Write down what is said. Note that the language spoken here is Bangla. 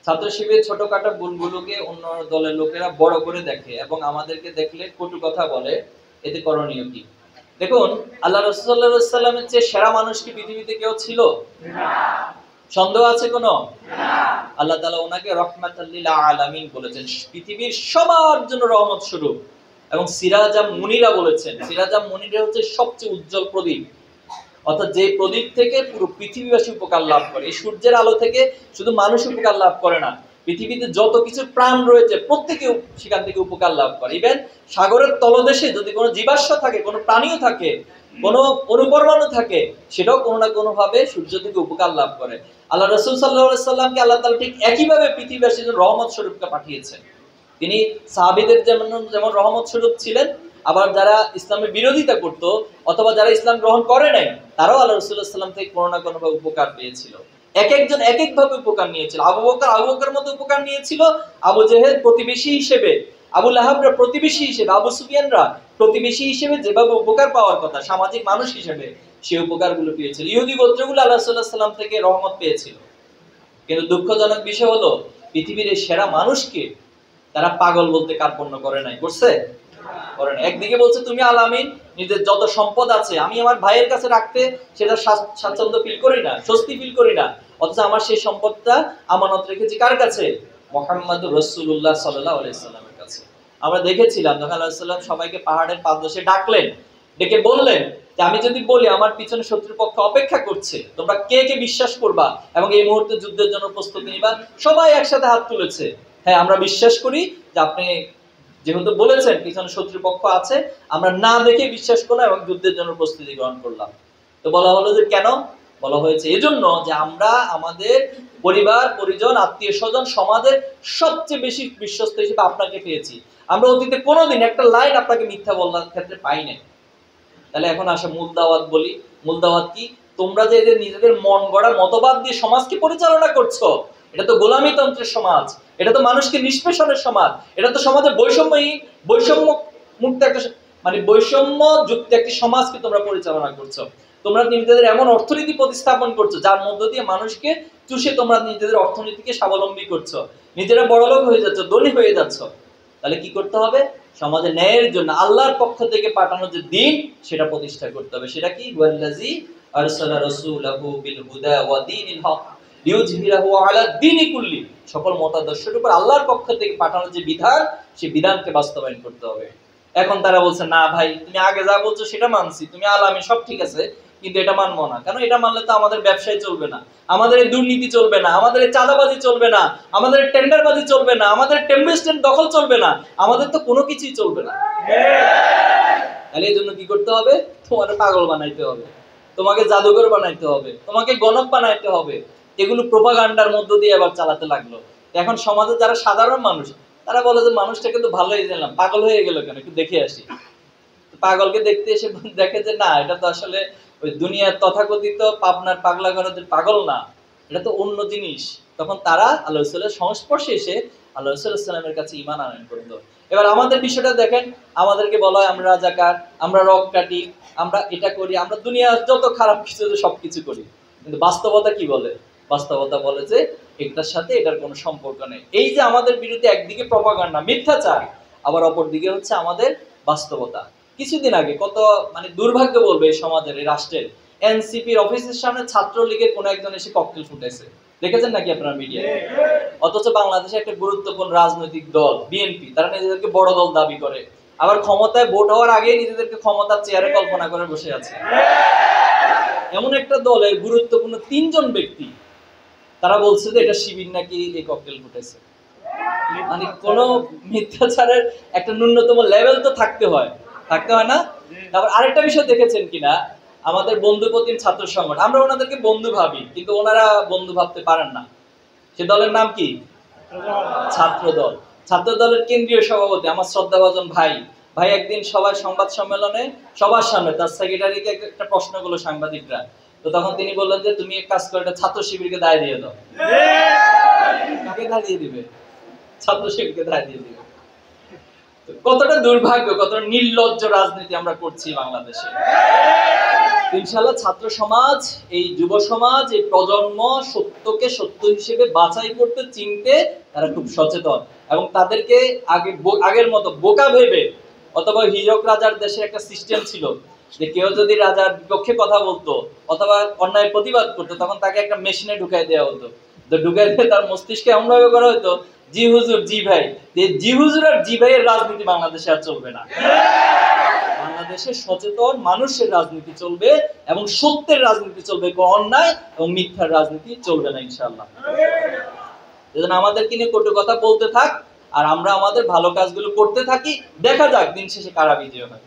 ছাত্র শিবিরের ছোটখাটো ভুলগুলোকে অন্য দলের লোকেরা বড় করে দেখে এবং আমাদেরকে দেখলে কটু কথা বলে, এতে করণীয় কি? দেখুন, আল্লাহ রাসূল সাল্লাল্লাহু আলাইহি ওয়াসাল্লামের চেয়ে সেরা মানুষ কি পৃথিবীতে কেউ ছিল? না। সন্দেহ আছে কোনো? না। আল্লাহ তাআলা ওনাকে রাহমাতাল লিল আলামিন বলেছেন, পৃথিবীর সবার জন্য রহমত স্বরূপ। এবং সিরাজাম মুনিরা বলেছেন, সিরাজাম মুনিরা হচ্ছে সবচেয়ে উজ্জ্বল প্রদীপ, অর্থাৎ যে প্রদীপ থেকে পুরো পৃথিবীবাসী উপকার লাভ করে। এই সূর্যের আলো থেকে শুধু মানুষ উপকার লাভ করে না, পৃথিবীতে যত কিছু প্রাণ রয়েছে প্রত্যেকে সেখান থেকে উপকার লাভ করে। ইভেন সাগরের তলদেশে যদি কোনো জীবাশ্ম থাকে, কোনো প্রাণীও থাকে, কোনো অনুপরমাণু থাকে, সেটাও কোনো না কোনো ভাবে সূর্য থেকে উপকার লাভ করে। আল্লাহ রাসূল সাল্লাল্লাহু আলাইহি সাল্লামকে আল্লাহ তাআলা ঠিক একইভাবে পৃথিবীবাসীর জন্য রহমত স্বরূপকে পাঠিয়েছেন। তিনি সাহাবীদের যেমন রহমত স্বরূপ ছিলেন, আবার যারা ইসলামের বিরোধিতা করত অথবা যারা ইসলাম গ্রহণ করে নাই, তারাও আল্লাহ রাসূলুল্লাহ সাল্লাল্লাহু আলাইহি সাল্লাম থেকে কোনো না কোনো ভাবে উপকার পেয়েছিল। এক একজন এক এক ভাবে উপকার নিয়েছিল। আবু বকর মতো উপকার নিয়েছিল, আবু জেহেল প্রতিবেশী হিসেবে, আবু লাহাবরা প্রতিবেশী হিসেবে, আবু সুফিয়ানরা প্রতিবেশী হিসেবে যেভাবে উপকার পাওয়ার কথা, সামাজিক মানুষ হিসেবে সেই উপকারগুলো পেয়েছিল। ইহুদি গোত্রগুলো আল্লাহ রাসূলুল্লাহ সাল্লাল্লাহু আলাইহি সাল্লাম থেকে রহমত পেয়েছিল। কিন্তু দুঃখজনক বিষয় হলো, পৃথিবীর এই সেরা মানুষকে তারা পাগল বলতে কার্পণ্য করে নাই। করছে? করে না। একদিকে বলছে তুমি আল আমিন, নিজের যত সম্পদ আছে আমি আমার ভাইয়ের কাছে রাখতে সেটা স্বাচ্ছন্দ্য ফিল করি না, স্বস্তি ফিল করি না, অথচ আমার সেই সম্পদটা আমানত রেখেছি কার কাছে? মুহাম্মদুর রাসূলুল্লাহ সাল্লাল্লাহু আলাইহি সাল্লামের কাছে। আমরা দেখেছিলাম যখন আল্লাহ রাসূলুল্লাহ সাল্লাল্লাহু আলাইহি সাল্লাম সবাইকে পাহাড়ের পাদদেশে ডাকলেন, ডেকে বললেন যে আমি যদি বলি আমার পিছনে শত্রুপক্ষ অপেক্ষা করছে, তোমরা কে কে বিশ্বাস করবা এবং এই মুহূর্তে যুদ্ধের জন্য প্রস্তুতি নিবা? সবাই একসাথে হাত তুলেছে। হ্যাঁ, আমরা বিশ্বাস করি যে আপনি যেহেতু বলেছেন পিছনে শত্রুপক্ষ আছে, আমরা না দেখে বিশ্বাস করলাম এবং যুদ্ধের জন্য প্রস্তুতি গ্রহণ করলাম। তো বলা হলো যে কেন? বলা হয়েছে এজন্য যে আমরা আমাদের পরিবার পরিজন আত্মীয় স্বজন সমাজের সবচেয়ে বেশি বিশ্বস্ত হিসেবে আপনাকে পেয়েছি। আমরা অতীতে কোনোদিন একটা লাইন আপনাকে মিথ্যা বলার ক্ষেত্রে পাই নাই। তাহলে এখন আসে মূল দাওয়াত বলি। মূল দাওয়াত কি? তোমরা যে নিজেদের মন গড়া মতবাদ দিয়ে সমাজকে পরিচালনা করছো, এটা তো গোলামীতন্ত্রের সমাজ, এটা তো মানুষকে নিষ্পেষণের সমাজ, এটা তো সমাজে বৈষম্য মুক্ত একটা বৈষম্য যুক্ত একটি সমাজকে তোমরা পরিচালনা করছো। তোমরা নিজেদের এমন অর্থনীতি প্রতিস্থাপন করছো যার মধ্য দিয়ে মানুষকে চুষে তোমরা নিজেদের অর্থনীতিকে স্বাবলম্বী করছো, নিজেরা বড়লোক হয়ে যাচ্ছ, ধনী হয়ে যাচ্ছ। তাহলে কি করতে হবে? সমাজে ন্যায়ের জন্য আল্লাহর পক্ষ থেকে পাঠানো যে দিন, সেটা প্রতিষ্ঠা করতে হবে। সেটা কি? ওয়াল্লাযী আরসালা রাসূলাহু বিল হুদা ওয়া দীনিল হক লিইয়ুযহিরাহু আলা দীনি কুল্লি। সকল মতাদর্শের উপর আল্লাহর পক্ষ থেকে পাঠানো যে বিধান, সেই বিধানকে বাস্তবায়ন করতে হবে। এখন তারা বলছে না ভাই, তুমি আগে যা বলছো সেটা মানছি, তুমি আলামী সব ঠিক আছে, কিন্তু এটা মানবো না। কারণ এটা মানলে তো আমাদের ব্যবসায় চলবে না, আমাদের এই দুর্নীতি চলবে না, আমাদের এই চাঁদাবাজি চলবে না, আমাদের টেন্ডারবাজি চলবে না, আমাদের টেম্পেস্টেন্ট দখল চলবে না, আমাদের তো কোনো কিছুই চলবে না। তাহলে এই জন্য কি করতে হবে? তোমাকে পাগল বানাইতে হবে, তোমাকে জাদুঘর বানাইতে হবে, তোমাকে গণক বানাইতে হবে। এগুলো প্রোপাগান্ডার মধ্য দিয়ে আবার চালাতে লাগলো। এখন সমাজে যারা সাধারণ মানুষ, তারা বলে যে মানুষটাকে তো ভালোই দিলাম, পাগল হয়ে গেল কেন, একটু দেখে আসি। পাগলকে দেখতে এসে দেখে যে না, এটা তো আসলে ওই দুনিয়ার তথাকথিত পাবনার পাগলা ঘরের পাগল না, এটা তো অন্য জিনিস। তখন তারা আল্লাহ রাসূলের সংস্পর্শে এসে আল্লাহ রাসূল সাল্লাল্লাহু আলাইহি ওয়াসাল্লামের কাছে ঈমান আনয়ন করলো। এবার আমাদের বিষয়টা দেখেন, আমাদেরকে বলা হয় আমরা রাজাকার, আমরা রক কাটি, আমরা এটা করি, আমরা দুনিয়ার যত খারাপ কিছু সবকিছু করি। কিন্তু বাস্তবতা কি বলে? বাস্তবতা বলে যে একটার সাথে এটার কোনো সম্পর্ক নেই। এই যে আমাদের বিরুদ্ধে একদিকে প্রপাগান্ডা, মিথ্যাচার, আবার অপর দিকে হচ্ছে আমাদের বাস্তবতা। কিছুদিন আগে কত দুর্ভাগ্য বলবে এই সমাজের, এই রাষ্ট্রের, এনসিপির অফিসের সামনে ছাত্রলীগের কোন একজন এসে ককটেল ফুটেছে, দেখেছেন নাকি আপনারা মিডিয়ায়? অথচ বাংলাদেশে একটা গুরুত্বপূর্ণ রাজনৈতিক দল বিএনপি, তারা নিজেদেরকে বড় দল দাবি করে, আবার ক্ষমতায় ভোট হওয়ার আগে নিজেদেরকে ক্ষমতার চেয়ারে কল্পনা করে বসে আছে। এমন একটা দলের গুরুত্বপূর্ণ 3 জন ব্যক্তি তারা বলছে যে এটা শিবির নাকি এই ককটেল ফুটেছে। কোন মিথ্যাচারের একটা ন্যূনতম লেভেল তো থাকতে হয় না? তারপর আরেকটা বিষয় দেখেছেন কিনা, আমাদের বন্ধুপ্রতিম ছাত্র সংগঠন, আমরা ওনাদেরকে বন্ধু ভাবি, কিন্তু ওনারা বন্ধু ভাবতে পারেন না। সে দলের নাম কি? ছাত্র দল। ছাত্র দলের কেন্দ্রীয় সভাপতি আমার শ্রদ্ধাভাজন ভাই একদিন সংবাদ সম্মেলনে সবার সামনে তার সেক্রেটারিকে একটা প্রশ্ন করলো সাংবাদিকরা। তো তখন তিনি বললেন যে তুমি এক কাজ করো, এটা ছাত্র শিবিরকে দায় দিয়ে দাও। কাকে দায় দিয়ে দিবে? ছাত্র শিবিরকে দায় দিয়ে দিবে। কতটা দুর্ভাগ্য, কতটা নির্লজ্জ রাজনীতি আমরা করছি বাংলাদেশে। ইনশাআল্লাহ ছাত্র সমাজ, এই যুব সমাজ, এই প্রজন্ম সত্যকে সত্য হিসেবে বাছাই করতে, চিনতে তারা খুব সচেতন, এবং তাদেরকে আগের মতো বোকা ভেবে, অথবা হীরক রাজার দেশে একটা সিস্টেম ছিল যে কেউ যদি রাজার বিপক্ষে কথা বলতো অথবা অন্যায় প্রতিবাদ করতো, তখন তাকে একটা মেশিনে ঢুকাই দেওয়া হতো। তো ঢুকাই দিয়ে তার মস্তিষ্কে এমন ভাবে করা হতো, জি হুজুর জি ভাই। জি হুজুর আর জি ভাইয়ের রাজনীতি বাংলাদেশে আর চলবে না। বাংলাদেশে সচেতন মানুষের রাজনীতি চলবে, এবং সত্যের রাজনীতি চলবে, অন্যায় এবং মিথ্যার রাজনীতি চলবে না ইনশাআল্লাহ। এজন্য আমাদেরকে নিয়ে কটু কথা বলতে থাক, আর আমরা আমাদের ভালো কাজগুলো করতে থাকি, দেখা যাক দিন শেষে কারা বিজয় হয়।